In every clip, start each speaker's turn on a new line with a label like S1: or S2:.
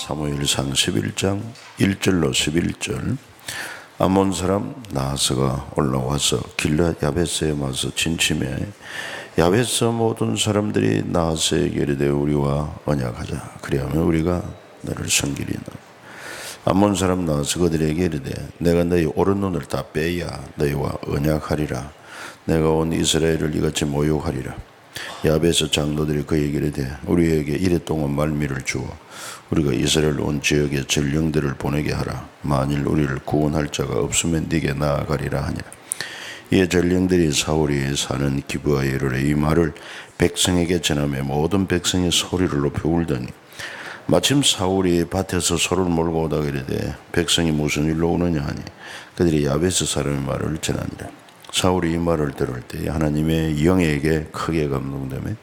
S1: 사무엘상 11장 1절로 11절. 아몬 사람 나하스가 올라와서 길앗 야베스에 와서 진침해 야베스 모든 사람들이 나하스에게 이르되 우리와 언약하자. 그리하면 우리가 너를 섬기리라. 아몬 사람 나하스가 그들에게 이르되 내가 너희 오른 눈을 다 빼야 너희와 언약하리라. 내가 온 이스라엘을 이같이 모욕하리라. 야베스 장로들이 그에게 이르되 우리에게 이랫동안 말미를 주어 우리가 이스라엘 온 지역에 전령들을 보내게 하라. 만일 우리를 구원할 자가 없으면 네게 나아가리라 하니라. 이에 전령들이 사울이 사는 기브아에 이르러 이 말을 백성에게 전하며 모든 백성이 소리를 높여 울더니 마침 사울이 밭에서 소를 몰고 오다가 이르되 백성이 무슨 일로 오느냐 하니 그들이 야베스 사람의 말을 전하니라. 사울이 이 말을 들을 때 하나님의 영에게 크게 감동되며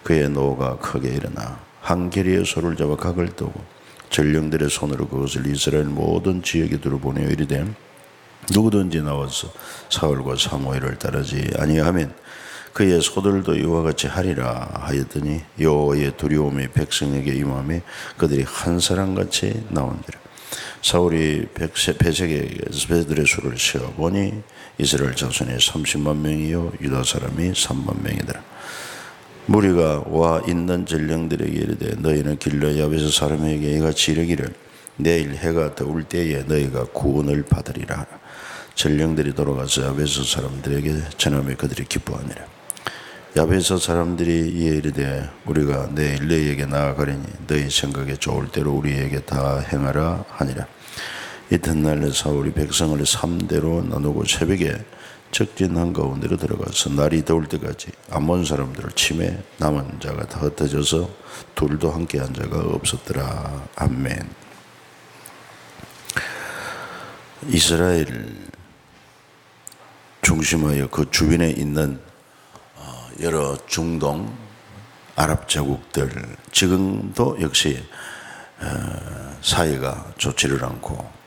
S1: 그의 노가 크게 일어나 한 계리의 소를 잡아 각을 뜨고 전령들의 손으로 그것을 이스라엘 모든 지역에 두루 보내어 이르되 누구든지 나와서 사울과 사무엘을 따르지 아니하면 그의 소들도 이와 같이 하리라 하였더니 여호와의 두려움이 백성에게 임하며 그들이 한 사람같이 나온지라. 사울이 백색의 수를 세어보니 이스라엘 자손이 30만 명이요 유다 사람이 3만 명이더라. 무리가 와 있는 전령들에게 이르되 너희는 길앗 야베스 사람에게 이같이 이르기를 내일 해가 떠올 때에 너희가 구원을 받으리라. 전령들이 돌아가서 야베스 사람들에게 전하며 그들이 기뻐하니라. 야베스 사람들이 이에 이르되 우리가 내일 너희에게 나아가리니 너희 생각에 좋을 대로 우리에게 다 행하라 하니라. 이튿날 사울이 백성을 3대로 나누고 새벽에 적진 한가운데로 들어가서 날이 더울 때까지 아몬 사람들을 치매 남은 자가 다 흩어져서 둘도 함께한 자가 없었더라. 아멘. 이스라엘 중심하여 그 주변에 있는 여러 중동 아랍 제국들 지금도 역시 사이가 좋지를 않고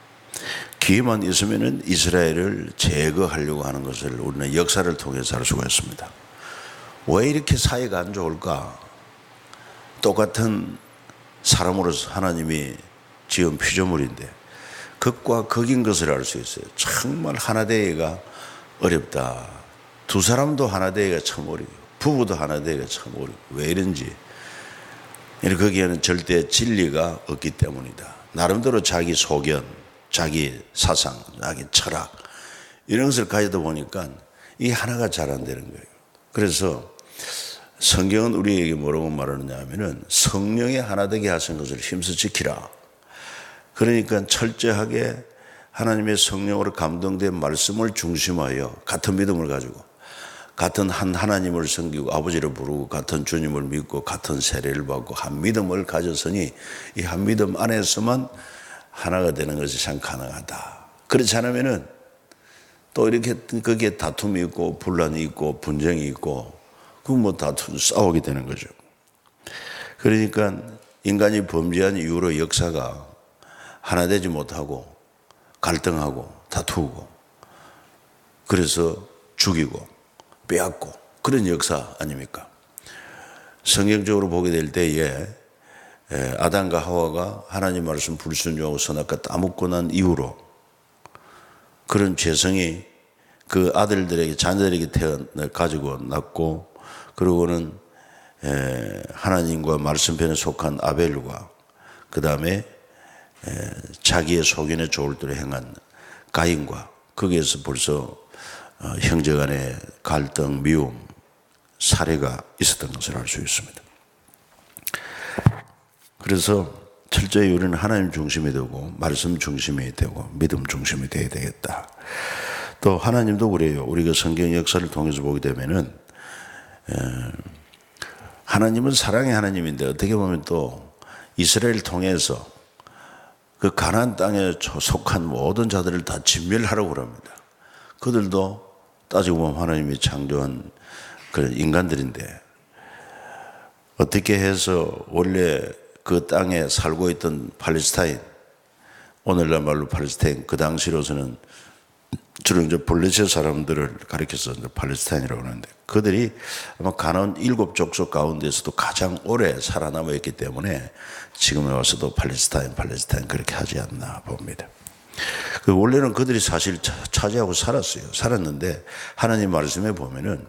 S1: 기회만 있으면은 이스라엘을 제거하려고 하는 것을 우리는 역사를 통해서 알 수가 있습니다. 왜 이렇게 사이가 안 좋을까? 똑같은 사람으로서 하나님이 지은 피조물인데 극과 극인 것을 알 수 있어요. 정말 하나 되기가 어렵다. 두 사람도 하나 되기가 참 어렵고 부부도 하나 되기가 참 어렵고 왜 이런지 거기에는 절대 진리가 없기 때문이다. 나름대로 자기 소견, 자기 사상, 자기 철학 이런 것을 가지다 보니까 이 하나가 잘 안 되는 거예요. 그래서 성경은 우리에게 뭐라고 말하느냐 하면은 성령의 하나 되게 하신 것을 힘써 지키라. 그러니까 철저하게 하나님의 성령으로 감동된 말씀을 중심하여 같은 믿음을 가지고 같은 한 하나님을 섬기고 아버지를 부르고 같은 주님을 믿고 같은 세례를 받고 한 믿음을 가졌으니 이 한 믿음 안에서만 하나가 되는 것이 참 가능하다. 그렇지 않으면은 또 이렇게 거기에 다툼이 있고 분란이 있고 분쟁이 있고 그건 뭐 싸우게 되는 거죠. 그러니까 인간이 범죄한 이후로 역사가 하나 되지 못하고 갈등하고 다투고 그래서 죽이고 빼앗고 그런 역사 아닙니까? 성경적으로 보게 될 때에 아담과 하와가 하나님 말씀 불순종하고 선악과 따먹고 난 이후로 그런 죄성이 그 아들들에게 자녀들에게 가지고 났고 그리고는 하나님과 말씀편에 속한 아벨과 그 다음에 자기의 소견에 좋을 대로 행한 가인과 거기에서 벌써 형제간의 갈등, 미움, 살해가 있었던 것을 알 수 있습니다. 그래서 철저히 우리는 하나님 중심이 되고 말씀 중심이 되고 믿음 중심이 되어야 되겠다. 또 하나님도 그래요. 우리가 성경 역사를 통해서 보게 되면은 하나님은 사랑의 하나님인데 어떻게 보면 또 이스라엘을 통해서 그 가나안 땅에 속한 모든 자들을 다 진멸하라고 합니다. 그들도 따지고 보면 하나님이 창조한 그 인간들인데 어떻게 해서 원래 그 땅에 살고 있던 팔레스타인, 오늘날 말로 팔레스타인, 그 당시로서는 주로 이제 블레셋 사람들을 가리켜서 이제 팔레스타인이라고 하는데, 그들이 아마 가나안 7족속 가운데서도 가장 오래 살아남아 있기 때문에 지금에 와서도 팔레스타인 그렇게 하지 않나 봅니다. 원래는 그들이 사실 차지하고 살았는데 하나님 말씀에 보면은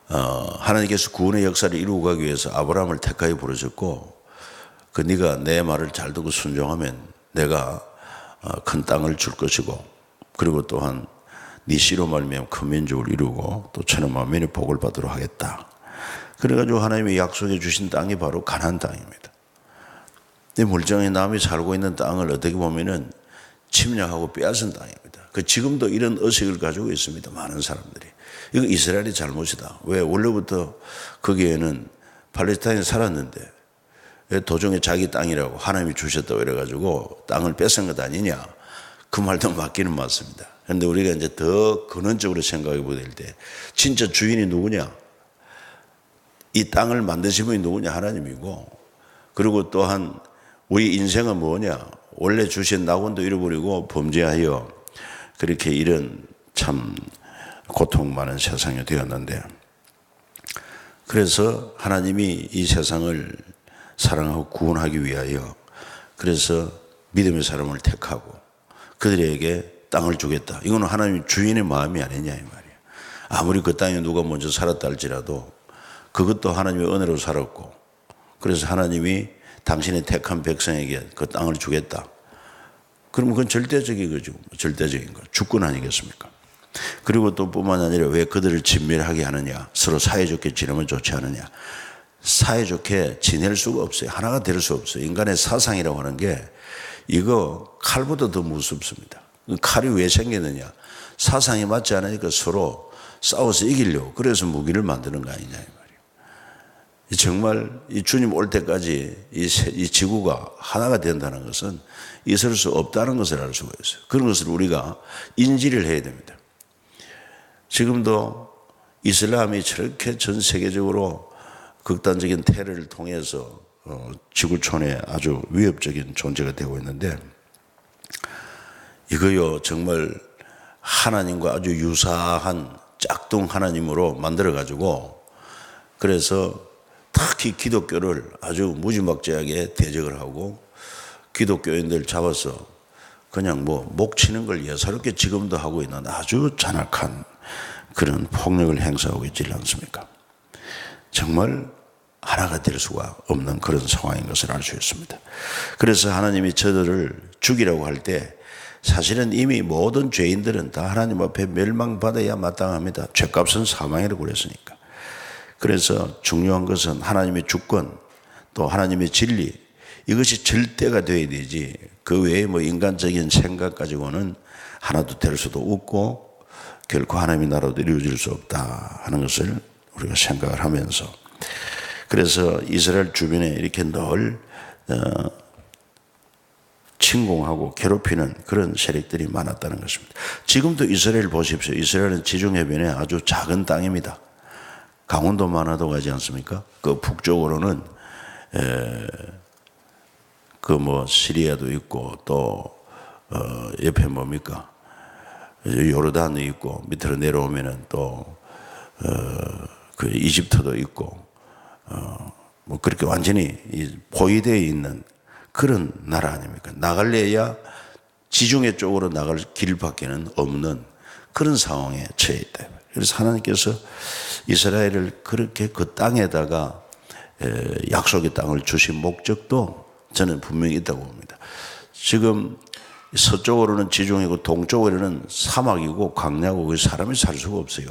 S1: 하나님께서 구원의 역사를 이루고 가기 위해서 아브라함을 택하여 부르셨고, 네가 내 말을 잘 듣고 순종하면 내가 큰 땅을 줄 것이고, 그리고 또한 네 씨로 말미암아 큰 민족을 이루고 또 천한 만민의 복을 받도록 하겠다. 그래가지고 하나님이 약속해 주신 땅이 바로 가나안 땅입니다. 이 물정의 남이 살고 있는 땅을 어떻게 보면은 침략하고 빼앗은 땅입니다. 지금도 이런 의식을 가지고 있습니다. 많은 사람들이. 이거 이스라엘의 잘못이다. 왜? 원래부터 거기에는 팔레스타인이 살았는데 왜 도중에 자기 땅이라고 하나님이 주셨다고 이래가지고 땅을 뺏은 것 아니냐. 그 말도 맞기는 맞습니다. 그런데 우리가 이제 더 근원적으로 생각해 보될 때 진짜 주인이 누구냐? 이 땅을 만드신 분이 누구냐? 하나님이고, 그리고 또한 우리 인생은 뭐냐? 원래 주신 낙원도 잃어버리고 범죄하여 그렇게 이런 참 고통 많은 세상이 되었는데, 그래서 하나님이 이 세상을 사랑하고 구원하기 위하여 그래서 믿음의 사람을 택하고 그들에게 땅을 주겠다. 이거는 하나님 주인의 마음이 아니냐 이 말이에요. 아무리 그 땅에 누가 먼저 살았다 할지라도 그것도 하나님의 은혜로 살았고, 그래서 하나님이 당신의 택한 백성에게 그 땅을 주겠다. 그러면 그건 절대적인 거죠. 절대적인 거. 주권 아니겠습니까? 그리고 또 뿐만 아니라 왜 그들을 친밀하게 하느냐? 서로 사이좋게 지내면 좋지 않느냐? 사이좋게 지낼 수가 없어요. 하나가 될 수 없어요. 인간의 사상이라고 하는 게 이거 칼보다 더 무섭습니다. 칼이 왜 생기느냐? 사상이 맞지 않으니까 서로 싸워서 이기려고, 그래서 무기를 만드는 거 아니냐 이 말이에요. 정말 이 주님 올 때까지 이 지구가 하나가 된다는 것은 있을 수 없다는 것을 알 수가 있어요. 그런 것을 우리가 인지를 해야 됩니다. 지금도 이슬람이 저렇게 전 세계적으로 극단적인 테러를 통해서 지구촌에 아주 위협적인 존재가 되고 있는데, 이거요 정말 하나님과 아주 유사한 짝퉁 하나님으로 만들어 가지고, 그래서 특히 기독교를 아주 무지막지하게 대적을 하고 기독교인들 잡아서 그냥 목 치는 걸 예사롭게 지금도 하고 있는 아주 잔악한 그런 폭력을 행사하고 있지 않습니까? 정말 하나가 될 수가 없는 그런 상황인 것을 알 수 있습니다. 그래서 하나님이 저들을 죽이라고 할 때 사실은 이미 모든 죄인들은 다 하나님 앞에 멸망받아야 마땅합니다. 죄값은 사망이라고 그랬으니까. 그래서 중요한 것은 하나님의 주권, 또 하나님의 진리, 이것이 절대가 되어야 되지, 그 외에 인간적인 생각 가지고는 하나도 될 수도 없고 결코 하나님의 나라도 이루어질 수 없다 하는 것을 우리가 생각을 하면서, 그래서 이스라엘 주변에 이렇게 늘 침공하고 괴롭히는 그런 세력들이 많았다는 것입니다. 지금도 이스라엘 보십시오. 이스라엘은 지중해변에 아주 작은 땅입니다. 강원도만 하도 가지 않습니까? 그 북쪽으로는 시리아도 있고 또 옆에 뭡니까? 요르단도 있고 밑으로 내려오면은 또 이집트도 있고 그렇게 완전히 포위되어 있는 그런 나라 아닙니까? 나갈래야 지중해 쪽으로 나갈 길밖에는 없는 그런 상황에 처해 있다. 그래서 하나님께서 이스라엘을 그렇게 그 땅에다가 약속의 땅을 주신 목적도 저는 분명히 있다고 봅니다. 지금 서쪽으로는 지중해고 동쪽으로는 사막이고 광야고 사람이 살 수가 없어요.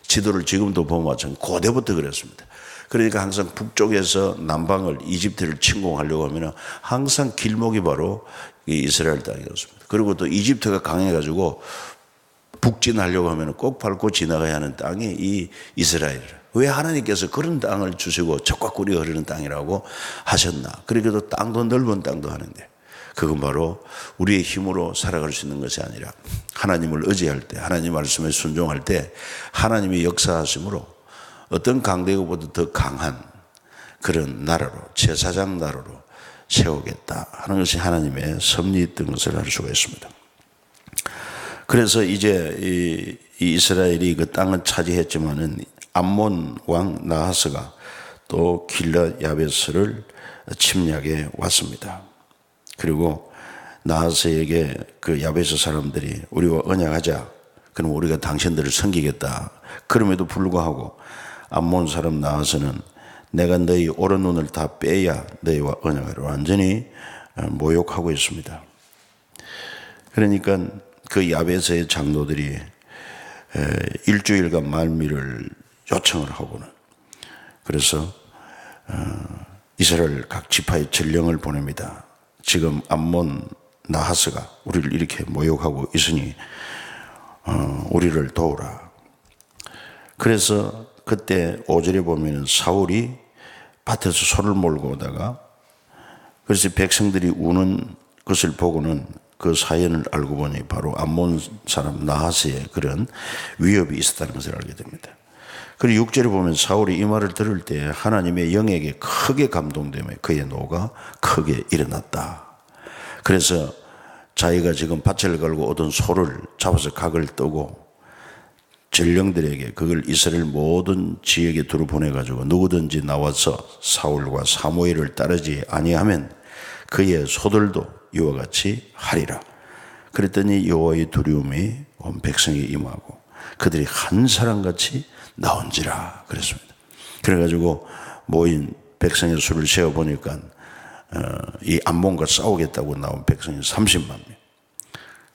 S1: 지도를 지금도 보면 마찬가지, 고대부터 그랬습니다. 그러니까 항상 북쪽에서 남방을 이집트를 침공하려고 하면 항상 길목이 바로 이스라엘 땅이었습니다. 그리고 또 이집트가 강해가지고 북진하려고 하면 꼭 밟고 지나가야 하는 땅이 이 이스라엘이라. 왜 하나님께서 그런 땅을 주시고 적과 꿀이 흐르는 땅이라고 하셨나? 그러기도 땅도 넓은 땅도 하는데, 그건 바로 우리의 힘으로 살아갈 수 있는 것이 아니라 하나님을 의지할 때, 하나님 말씀에 순종할 때 하나님이 역사하심으로 어떤 강대국보다 더 강한 그런 나라로, 제사장 나라로 세우겠다 하는 것이 하나님의 섭리였던 것을 알 수가 있습니다. 그래서 이제 이 이스라엘이 그 땅을 차지했지만은 암몬 왕 나하스가 또 길랏 야베스를 침략해 왔습니다. 그리고 나하스에게 그 야베스 사람들이 우리와 언약하자. 그럼 우리가 당신들을 섬기겠다. 그럼에도 불구하고 암몬 사람 나하스는 내가 너희 오른 눈을 다 빼야 너희와 언약하라. 완전히 모욕하고 있습니다. 그러니까 그 야베스의 장로들이 일주일간 말미를 요청을 하고는 그래서 이스라엘 각 지파의 전령을 보냅니다. 지금 암몬 나하스가 우리를 이렇게 모욕하고 있으니 우리를 도우라. 그래서 그때 5절에 보면 사울이 밭에서 소를 몰고 오다가 그래서 백성들이 우는 것을 보고는 그 사연을 알고 보니 바로 암몬 사람 나하스의 그런 위협이 있었다는 것을 알게 됩니다. 그리고 6절에 보면 사울이 이 말을 들을 때 하나님의 영에게 크게 감동되며 그의 노가 크게 일어났다. 그래서 자기가 지금 밭을 걸고 얻은 소를 잡아서 각을 뜨고 전령들에게 그걸 이스라엘 모든 지역에 두루 보내가지고 누구든지 나와서 사울과 사무엘을 따르지 아니하면 그의 소들도 이와 같이 하리라. 그랬더니 여호와의 두려움이 온 백성에 임하고 그들이 한 사람같이 나온지라 그랬습니다. 그래가지고 모인 백성의 수를 세어보니까 이 암몬과 싸우겠다고 나온 백성이 30만 명,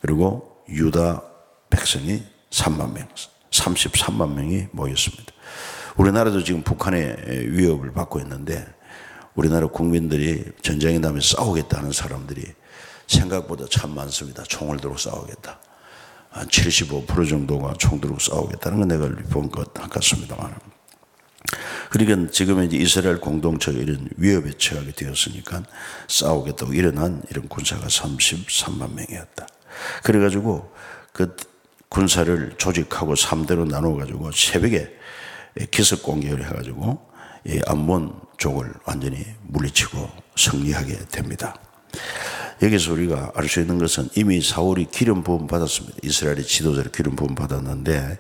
S1: 그리고 유다 백성이 3만 명, 33만 명이 모였습니다. 우리나라도 지금 북한의 위협을 받고 있는데 우리나라 국민들이 전쟁이 나면 싸우겠다는 사람들이 생각보다 참 많습니다. 총을 들고 싸우겠다. 한 75% 정도가 총 들고 싸우겠다는 건 내가 본 것 같습니다만. 그러니까 지금 이제 이스라엘 공동체가 이런 위협에 처하게 되었으니까 싸우겠다고 일어난 이런 군사가 33만 명이었다. 그래가지고 그 군사를 조직하고 3대로 나눠가지고 새벽에 기습 공격을 해가지고 이 암몬족을 완전히 물리치고 승리하게 됩니다. 여기서 우리가 알 수 있는 것은 이미 사울이 기름 부음 받았습니다. 이스라엘의 지도자로 기름 부음 받았는데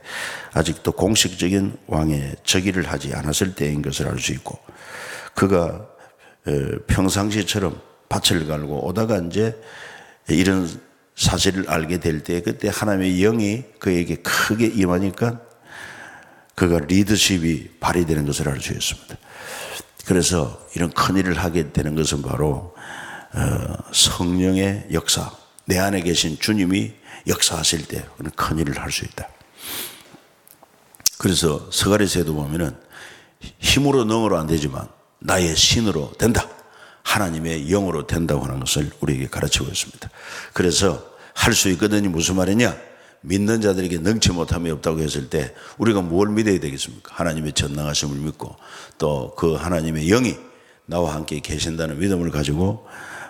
S1: 아직도 공식적인 왕의 즉위를 하지 않았을 때인 것을 알 수 있고, 그가 평상시처럼 밭을 갈고 오다가 이제 이런 사실을 알게 될 때 그때 하나님의 영이 그에게 크게 임하니까 그가 리더십이 발휘되는 것을 알 수 있습니다. 그래서 이런 큰 일을 하게 되는 것은 바로 성령의 역사, 내 안에 계신 주님이 역사하실 때 큰 일을 할 수 있다. 그래서 서가리서에도 보면은 힘으로 능으로 안 되지만 나의 신으로 된다, 하나님의 영으로 된다고 하는 것을 우리에게 가르치고 있습니다. 그래서 할 수 있거든요. 무슨 말이냐? 믿는 자들에게 능치 못함이 없다고 했을 때 우리가 뭘 믿어야 되겠습니까? 하나님의 전능하심을 믿고 또 그 하나님의 영이 나와 함께 계신다는 믿음을 가지고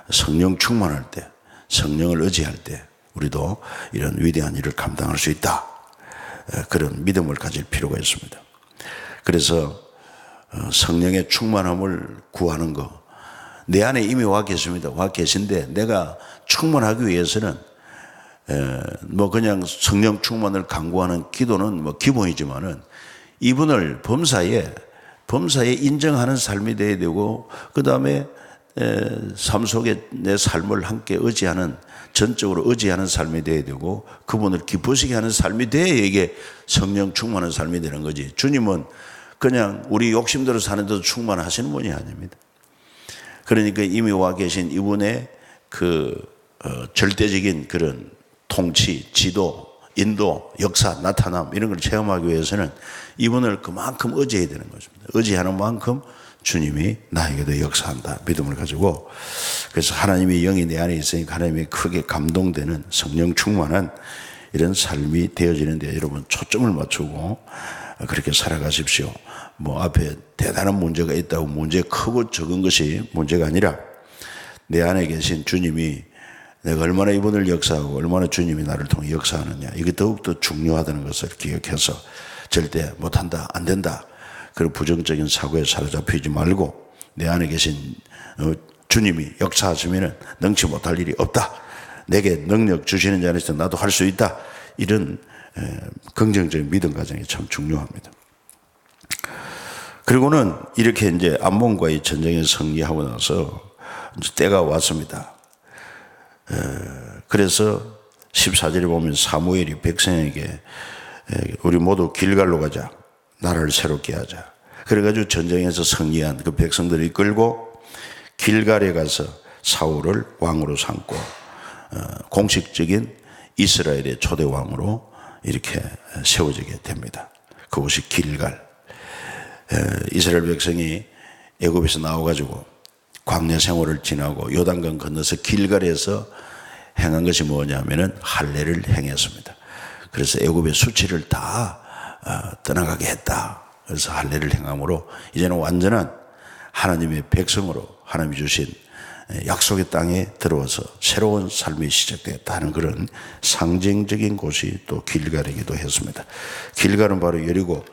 S1: 성령 충만할 때, 성령을 의지할 때 우리도 이런 위대한 일을 감당할 수 있다. 그런 믿음을 가질 필요가 있습니다. 그래서 성령의 충만함을 구하는 거, 내 안에 이미 와 계십니다. 와 계신데 내가 충만하기 위해서는 뭐 그냥 성령 충만을 간구하는 기도는 뭐 기본이지만은 이분을 범사에 인정하는 삶이 되어야 되고, 그 다음에 삶 속에 내 삶을 함께 의지하는, 전적으로 의지하는 삶이 되어야 되고, 그분을 기쁘시게 하는 삶이 돼야 이게 성령 충만한 삶이 되는 거지. 주님은 그냥 우리 욕심대로 사는데도 충만하시는 분이 아닙니다. 그러니까 이미 와 계신 이분의 절대적인 그런 통치, 지도, 인도, 역사, 나타남 이런 걸 체험하기 위해서는 이분을 그만큼 의지해야 되는 것입니다. 의지하는 만큼 주님이 나에게도 역사한다 믿음을 가지고, 그래서 하나님의 영이 내 안에 있으니까 하나님이 크게 감동되는 성령 충만한 이런 삶이 되어지는데 여러분 초점을 맞추고 그렇게 살아가십시오. 뭐 앞에 대단한 문제가 있다고 문제 크고 적은 것이 문제가 아니라 내 안에 계신 주님이 내가 얼마나 이분을 역사하고 얼마나 주님이 나를 통해 역사하느냐, 이게 더욱더 중요하다는 것을 기억해서 절대 못한다, 안 된다, 그런 부정적인 사고에 사로잡히지 말고 내 안에 계신 주님이 역사하시면 능치 못할 일이 없다, 내게 능력 주시는 자에서 나도 할 수 있다, 이런 긍정적인 믿음 가정이 참 중요합니다. 그리고는 이렇게 이제 암몬과의 전쟁에 승리하고 나서 이제 때가 왔습니다. 그래서 14절에 보면 사무엘이 백성에게 우리 모두 길갈로 가자. 나라를 새롭게 하자. 그래가지고 전쟁에서 승리한 그 백성들을 이끌고 길갈에 가서 사울을 왕으로 삼고 공식적인 이스라엘의 초대 왕으로 이렇게 세워지게 됩니다. 그곳이 길갈. 이스라엘 백성이 애굽에서 나와가지고 광야 생활을 지나고 요단강 건너서 길갈에서 행한 것이 뭐냐면은 할례를 행했습니다. 그래서 애굽의 수치를 다 떠나가게 했다. 그래서 할례를 행함으로 이제는 완전한 하나님의 백성으로 하나님이 주신 약속의 땅에 들어와서 새로운 삶이 시작됐다는 그런 상징적인 곳이 또 길갈이기도 했습니다. 길갈은 바로 여리고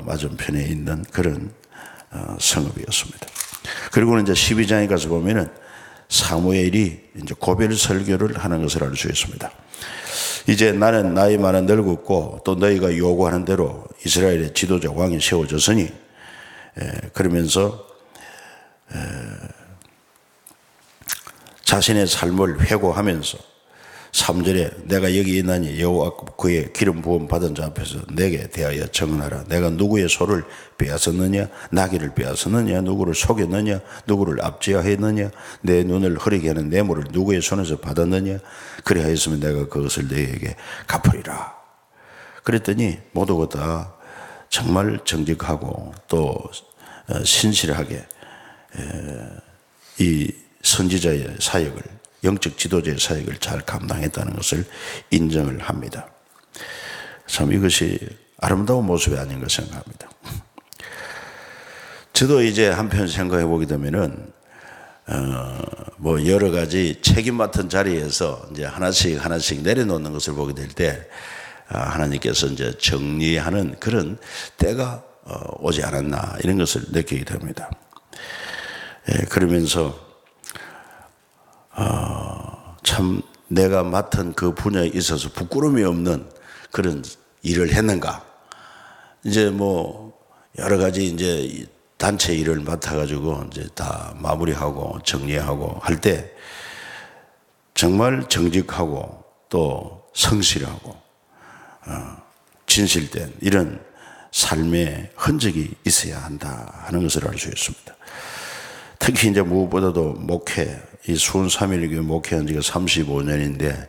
S1: 맞은편에 있는 그런 성읍이었습니다. 그리고는 이제 12장에 가서 보면은 사무엘이 이제 고별 설교를 하는 것을 알 수 있습니다. 이제 나는 나이 많아 늙었고 또 너희가 요구하는 대로 이스라엘의 지도자 왕이 세워졌으니 그러면서 자신의 삶을 회고하면서 3절에 내가 여기 있나니 여호와 그의 기름 부음 받은 자 앞에서 내게 대하여 증언하라. 내가 누구의 소를 빼앗았느냐, 나귀를 빼앗았느냐, 누구를 속였느냐, 누구를 압제하였느냐, 내 눈을 흐리게 하는 뇌물을 누구의 손에서 받았느냐, 그리하였으면 내가 그것을 너희에게 갚으리라. 그랬더니 모두가 다 정말 정직하고 또 신실하게 이 선지자의 사역을, 영적 지도자의 사역을 잘 감당했다는 것을 인정을 합니다. 참 이것이 아름다운 모습이 아닌가 생각합니다. 저도 이제 한편 생각해 보게 되면은 뭐 여러 가지 책임 맡은 자리에서 이제 하나씩 내려놓는 것을 보게 될 때 하나님께서 이제 정리하는 그런 때가 오지 않았나 이런 것을 느끼게 됩니다. 그러면서 참 내가 맡은 그 분야에 있어서 부끄러움이 없는 그런 일을 했는가. 이제 뭐 여러 가지 이제 단체 일을 맡아가지고 이제 다 마무리하고 정리하고 할 때 정말 정직하고 또 성실하고 진실된 이런 삶의 흔적이 있어야 한다 하는 것을 알 수 있습니다. 특히 이제 무엇보다도 목회, 이 수원 3.1교회 목회한 지가 35년인데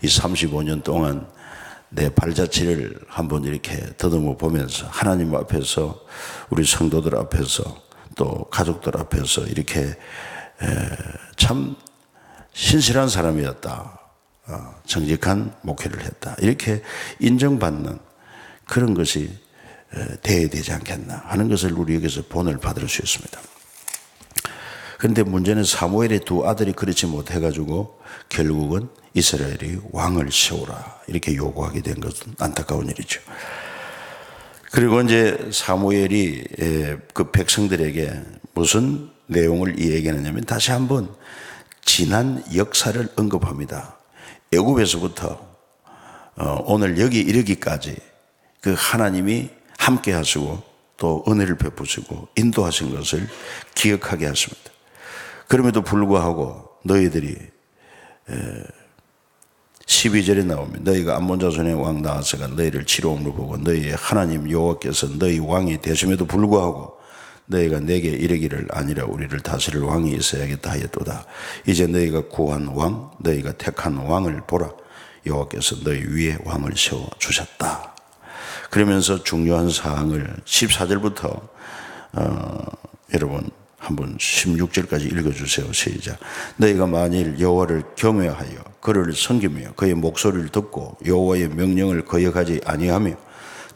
S1: 이 35년 동안 내 발자취를 한번 이렇게 더듬어 보면서 하나님 앞에서 우리 성도들 앞에서 또 가족들 앞에서 이렇게 참 신실한 사람이었다. 정직한 목회를 했다. 이렇게 인정받는 그런 것이 되어야 되지 않겠나 하는 것을 우리 여기서 본을 받을 수 있습니다. 그런데 문제는 사무엘의 두 아들이 그렇지 못해가지고 결국은 이스라엘이 왕을 세우라 이렇게 요구하게 된 것은 안타까운 일이죠. 그리고 이제 사무엘이 그 백성들에게 무슨 내용을 이야기하느냐면 다시 한번 지난 역사를 언급합니다. 애굽에서부터 오늘 여기 이르기까지 그 하나님이 함께 하시고 또 은혜를 베푸시고 인도하신 것을 기억하게 하십니다. 그럼에도 불구하고 너희들이 12절에 나오면 너희가 암몬 자손의 왕 나하스가 너희를 치러옴을 보고 너희의 하나님 여호와께서 너희 왕이 되심에도 불구하고 너희가 내게 이르기를 아니라 우리를 다스릴 왕이 있어야겠다 하였도다. 이제 너희가 구한 왕, 너희가 택한 왕을 보라. 여호와께서 너희 위에 왕을 세워주셨다. 그러면서 중요한 사항을 14절부터 여러분 한번 16절까지 읽어주세요. 시작. 너희가 만일 여호와를 경외하여 그를 섬기며 그의 목소리를 듣고 여호와의 명령을 거역하지 아니하며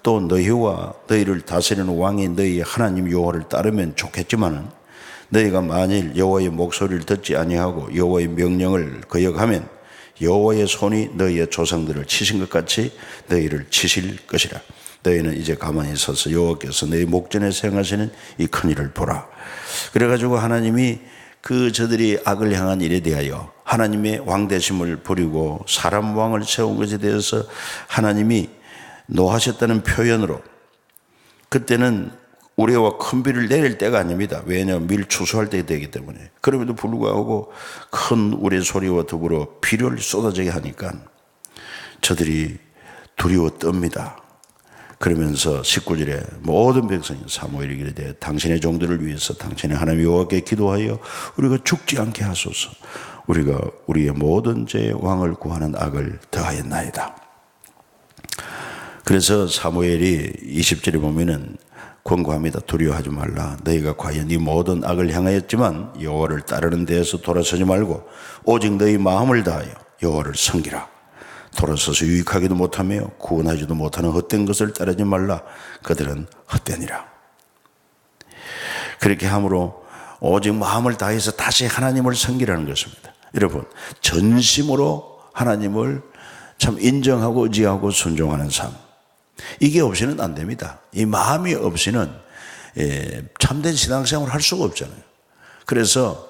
S1: 또 너희와 너희를 다스리는 왕이 너희 하나님 여호와를 따르면 좋겠지만은 너희가 만일 여호와의 목소리를 듣지 아니하고 여호와의 명령을 거역하면 여호와의 손이 너희의 조상들을 치신 것 같이 너희를 치실 것이라. 너희는 이제 가만히 서서 여호와께서 너희 목전에 행하시는 이 큰 일을 보라. 그래가지고 하나님이 그 저들이 악을 향한 일에 대하여 하나님의 왕되심을 버리고 사람 왕을 세운 것에 대해서 하나님이 노하셨다는 표현으로, 그때는 우레와 큰 비를 내릴 때가 아닙니다. 왜냐하면 밀 추수할 때 되기 때문에. 그럼에도 불구하고 큰 우레 소리와 더불어 비를 쏟아지게 하니까 저들이 두려워 떱니다. 그러면서 19절에 모든 백성이 사무엘이 이르되 당신의 종들을 위해서 당신의 하나님 여호와께 기도하여 우리가 죽지 않게 하소서. 우리가 우리의 모든 죄의 왕을 구하는 악을 더하였나이다. 그래서 사무엘이 20절에 보면은 권고합니다. 두려워하지 말라. 너희가 과연 이 모든 악을 향하였지만 여호와를 따르는 데에서 돌아서지 말고 오직 너희 마음을 다하여 여호와를 섬기라. 돌아서서 유익하기도 못하며 구원하지도 못하는 헛된 것을 따르지 말라. 그들은 헛되니라. 그렇게 함으로 오직 마음을 다해서 다시 하나님을 섬기라는 것입니다. 여러분, 전심으로 하나님을 참 인정하고 의지하고 순종하는 삶, 이게 없이는 안 됩니다. 이 마음이 없이는 참된 신앙생활을 할 수가 없잖아요. 그래서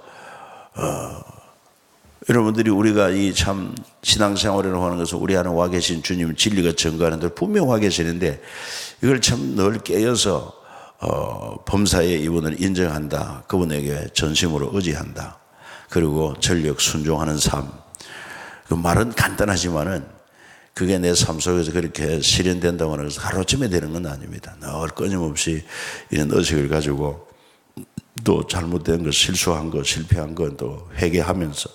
S1: 여러분들이 우리가 이 참 신앙생활이라고 하는 것은 우리 안에 와 계신 주님 진리가 증거하는 데 분명 와 계시는데, 이걸 참 늘 깨어서 범사의 이분을 인정한다, 그분에게 전심으로 의지한다, 그리고 전력 순종하는 삶. 그 말은 간단하지만은 그게 내 삶 속에서 그렇게 실현된다고 하는 것은 하루아침에 되는 건 아닙니다. 늘 끊임없이 이런 의식을 가지고 또 잘못된 것, 실수한 것, 실패한 것 또 회개하면서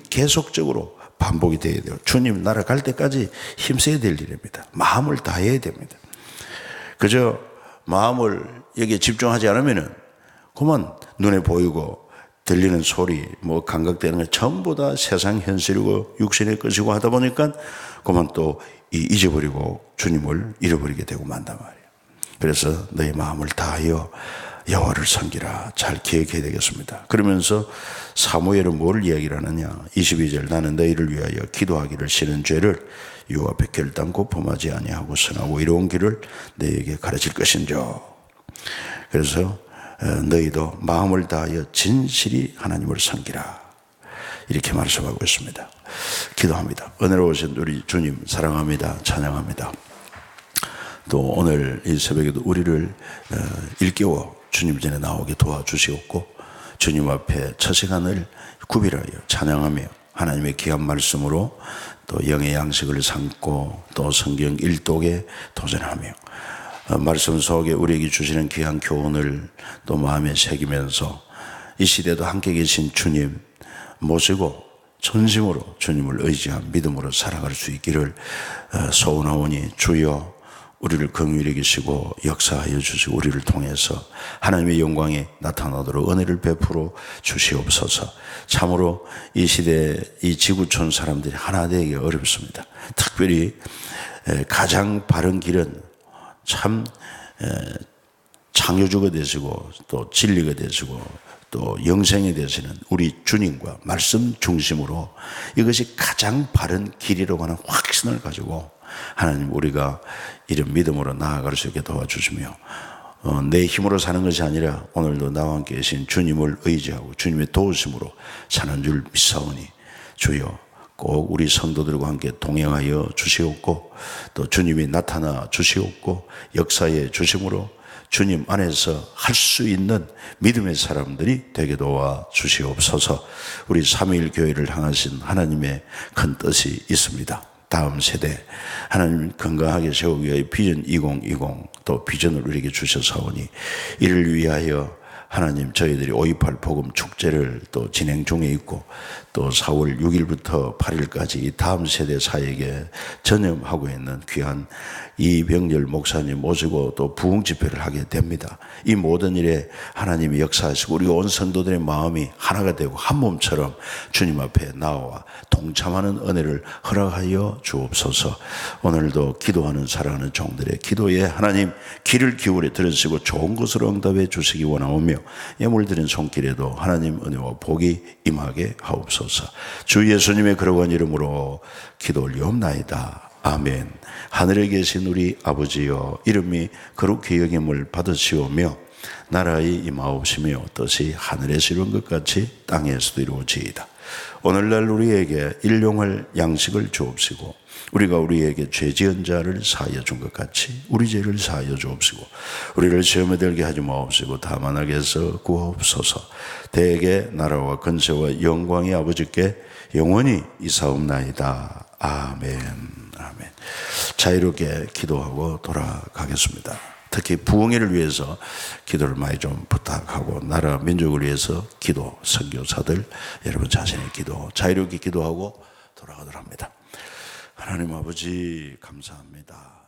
S1: 계속적으로 반복이 돼야 돼요. 주님 나라 갈 때까지 힘써야 될 일입니다. 마음을 다해야 됩니다. 그저 마음을 여기에 집중하지 않으면은 그만 눈에 보이고 들리는 소리, 뭐 감각되는 게 전부 다 세상 현실이고 육신의 것이고 하다 보니까 그만 또 잊어버리고 주님을 잃어버리게 되고 만단 말이에요. 그래서 너희 마음을 다하여 여호와를 섬기라. 잘 기억해야 되겠습니다. 그러면서 사무엘은 뭘 이야기를 하느냐. 22절 나는 너희를 위하여 기도하기를 싫은 죄를 유 앞에 결단코 범하지 아니하고 선하고 이로운 길을 너희에게 가르칠 것인저. 그래서 너희도 마음을 다하여 진실이 하나님을 섬기라. 이렇게 말씀하고 있습니다. 기도합니다. 은혜로우신 우리 주님 사랑합니다. 찬양합니다. 또 오늘 이 새벽에도 우리를 일깨워 주님 전에 나오게 도와주시옵고 주님 앞에 첫 시간을 구별하여 찬양하며 하나님의 귀한 말씀으로 또 영의 양식을 삼고 또 성경 일독에 도전하며 말씀 속에 우리에게 주시는 귀한 교훈을 또 마음에 새기면서 이 시대도 함께 계신 주님 모시고 전심으로 주님을 의지한 믿음으로 살아갈 수 있기를 소원하오니 주여 우리를 긍휼히 여기시고 역사하여 주시고 우리를 통해서 하나님의 영광이 나타나도록 은혜를 베풀어 주시옵소서. 참으로 이 시대 이 지구촌 사람들이 하나 되기 어렵습니다. 특별히 가장 바른 길은 참 창조주가 되시고 또 진리가 되시고 또 영생이 되시는 우리 주님과 말씀 중심으로 이것이 가장 바른 길이라고 하는 확신을 가지고 하나님 우리가 이런 믿음으로 나아갈 수 있게 도와주시며 내 힘으로 사는 것이 아니라 오늘도 나와 함께 계신 주님을 의지하고 주님의 도우심으로 사는 줄 믿사오니 주여 꼭 우리 성도들과 함께 동행하여 주시옵고 또 주님이 나타나 주시옵고 역사해 주심으로 주님 안에서 할 수 있는 믿음의 사람들이 되게 도와 주시옵소서. 우리 삼위일교회를 향하신 하나님의 큰 뜻이 있습니다. 다음 세대 하나님 건강하게 세우기 위하여 비전 2020 또 비전을 우리에게 주셔서오니 이를 위하여 하나님 저희들이 5.28 복음 축제를 또 진행 중에 있고 또 4월 6일부터 8일까지 이 다음 세대 사역에 전념하고 있는 귀한 이병렬 목사님 모시고 또 부흥 집회를 하게 됩니다. 이 모든 일에 하나님이 역사하시고 우리 온 성도들의 마음이 하나가 되고 한 몸처럼 주님 앞에 나와 동참하는 은혜를 허락하여 주옵소서. 오늘도 기도하는 사랑하는 종들의 기도에 하나님 귀를 기울여 들으시고 좋은 것으로 응답해 주시기 원하오며 예물드린 손길에도 하나님 은혜와 복이 임하게 하옵소서. 주 예수님의 거룩한 이름으로 기도 올리옵나이다. 아멘. 하늘에 계신 우리 아버지여 이름이 거룩히 여김을 받으시오며 나라의 임하옵시며 뜻이 하늘에서 이룬 것 같이 땅에서도 이루어지이다. 오늘날 우리에게 일용할 양식을 주옵시고 우리가 우리에게 죄 지은 자를 사하여 준 것 같이 우리 죄를 사하여 주옵시고 우리를 시험에 들게 하지 마옵시고 다만 악에서 구하옵소서. 대개 나라와 권세와 영광이 아버지께 영원히 이사옵나이다. 아멘. 아멘. 자유롭게 기도하고 돌아가겠습니다. 특히 부흥회를 위해서 기도를 많이 좀 부탁하고 나라 민족을 위해서 기도, 선교사들 여러분 자신의 기도 자유롭게 기도하고 돌아가도록 합니다. 하나님 아버지 감사합니다.